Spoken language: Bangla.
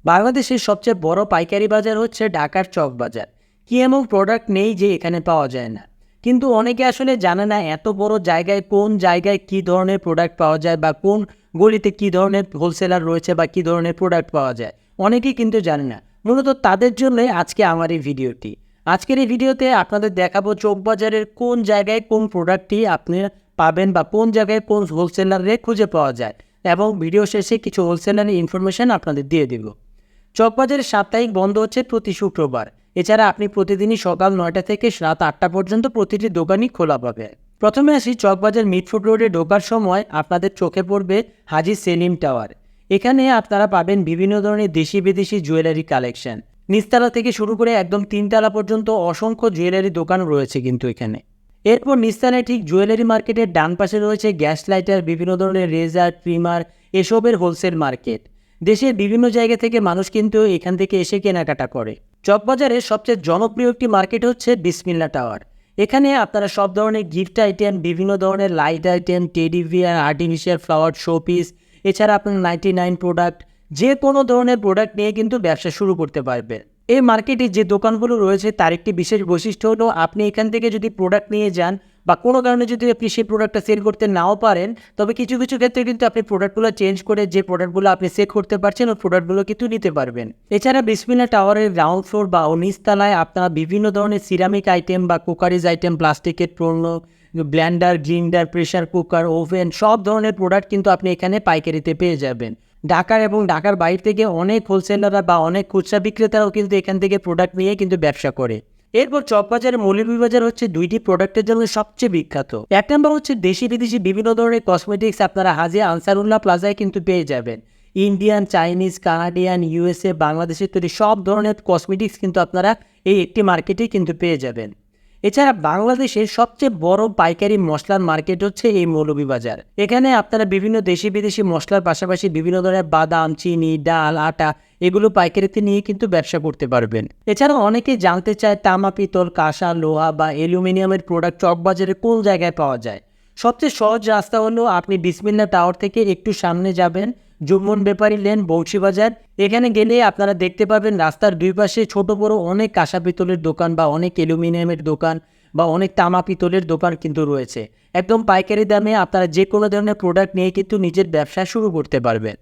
বাংলাদেশের সবচেয়ে বড় পাইকারি বাজার হচ্ছে ঢাকার চক বাজার। কি এমন প্রোডাক্ট নেই যে এখানে পাওয়া যায় না? কিন্তু অনেকে আসলে জানে না এত বড় জায়গায় কোন জায়গায় কী ধরনের প্রোডাক্ট পাওয়া যায় বা কোন গলিতে কী ধরনের হোলসেলার রয়েছে বা কী ধরনের প্রোডাক্ট পাওয়া যায়। অনেকেই কিন্তু জানে না। মূলত তাদের জন্যই আজকে আমার এই ভিডিওটি। আজকের এই ভিডিওতে আপনাদের দেখাবো চক বাজারের কোন জায়গায় কোন প্রোডাক্টটি আপনি পাবেন বা কোন জায়গায় কোন হোলসেলারে খুঁজে পাওয়া যায়, এবং ভিডিও শেষে কিছু হোলসেলারের ইনফরমেশন আপনাদের দিয়ে দেব। চকবাজারের সাপ্তাহিক বন্ধ হচ্ছে প্রতি শুক্রবার। এছাড়া আপনি প্রতিদিনই সকাল 9টা থেকে রাত 8টা পর্যন্ত প্রতিটি দোকানই খোলা পাবে। প্রথমে আসি চকবাজার মিটফুড রোডে ঢোকার সময় আপনাদের চোখে পড়বে হাজী সেলিম টাওয়ার। এখানে আপনারা পাবেন বিভিন্ন ধরনের দেশি বিদেশি জুয়েলারি কালেকশন। নিচতলা থেকে শুরু করে একদম 3তলা পর্যন্ত অসংখ্য জুয়েলারি দোকান রয়েছে কিন্তু এখানে। এরপর নিচতলায় ঠিক জুয়েলারি মার্কেটের ডান পাশে রয়েছে গ্যাস লাইটার, বিভিন্ন ধরনের রেজার, ট্রিমার, এসবের হোলসেল মার্কেট। দেশের বিভিন্ন জায়গা থেকে মানুষ কিন্তু এখান থেকে এসে কেনাকাটা করে। চকবাজারের সবচেয়ে জনপ্রিয় একটি মার্কেট হচ্ছে বিসমিল্লা টাওয়ার। এখানে আপনারা সব ধরনের গিফট আইটেম, বিভিন্ন ধরনের light item, teddy bear, artificial flower, showpiece, এছাড়া আপনার 99 প্রোডাক্ট, যে কোনো ধরনের প্রোডাক্ট নিয়ে কিন্তু ব্যবসা শুরু করতে পারবেন। এই মার্কেটে যে দোকানগুলো রয়েছে তার একটি বিশেষ বৈশিষ্ট্য হলো, আপনি এখান থেকে যদি প্রোডাক্ট নিয়ে যান বা কোনো কারণে যদি আপনি সেই প্রোডাক্টটা সেল করতে নাও পারেন, তবে কিছু কিছু ক্ষেত্রে কিন্তু আপনি প্রোডাক্টগুলো চেঞ্জ করে যে প্রোডাক্টগুলো আপনি সেল করতে পারছেন ওই প্রোডাক্টগুলো কিন্তু নিতে পারবেন। এছাড়া বিসমিল্লা টাওয়ারের গ্রাউন্ড ফ্লোর বা নিচতলায় আপনারা বিভিন্ন ধরনের সিরামিক আইটেম বা কুকারিজ আইটেম, প্লাস্টিকের পণ্য, Blender, grinder, pressure cooker, oven, সব ধরনের প্রোডাক্ট কিন্তু আপনি এখানে পাইকারিতে পেয়ে যাবেন। ঢাকার এবং ঢাকার বাইরে থেকে অনেক হোলসেলাররা বা অনেক খুচরা বিক্রেতারাও কিন্তু এখান থেকে প্রোডাক্ট নিয়ে কিন্তু ব্যবসা করে। এরপর চকবাজারের মৌলভীবাজার হচ্ছে দুইটি প্রোডাক্টের জন্য সবচেয়ে বিখ্যাত। এক নম্বর হচ্ছে দেশি বিদেশি বিভিন্ন ধরনের কসমেটিক্স আপনারা হাজী আনসারুল্লাহ প্লাজায় কিন্তু পেয়ে যাবেন। ইন্ডিয়ান, চাইনিজ, কানাডিয়ান, ইউএসএ, বাংলাদেশের তৈরি সব ধরনের কসমেটিক্স কিন্তু আপনারা এই একটি মার্কেটেই কিন্তু পেয়ে যাবেন। এছাড়া বাংলাদেশের সবচেয়ে বড় পাইকারি মশলার মার্কেট হচ্ছে এই মৌলভীবাজার। এখানে আপনারা বিভিন্ন দেশি বিদেশি মশলার পাশাপাশি বিভিন্ন ধরনের বাদাম, চিনি, ডাল, আটা এগুলো পাইকারিতে নিয়ে কিন্তু ব্যবসা করতে পারবেন। এছাড়াও অনেকেই জানতে চায় তামা, পিতল, কাঁসা, লোহা বা অ্যালুমিনিয়ামের প্রোডাক্ট চকবাজারে কোন জায়গায় পাওয়া যায়। সবচেয়ে সহজ রাস্তা হলো আপনি বিসমিল্লা টাওয়ার থেকে একটু সামনে যাবেন, জুম্মন ব্যাপারী লেন, বংশীবাজার। এখানে গেলে আপনারা দেখতে পাবেন রাস্তার দুই পাশে ছোট বড় অনেক কাঁসা পিতলের দোকান বা অনেক অ্যালুমিনিয়ামের দোকান বা অনেক তামা পিতলের দোকান কিন্তু রয়েছে। একদম পাইকারি দামে আপনারা যে কোনো ধরনের প্রোডাক্ট নিয়ে কিন্তু নিজের ব্যবসা শুরু করতে পারবেন।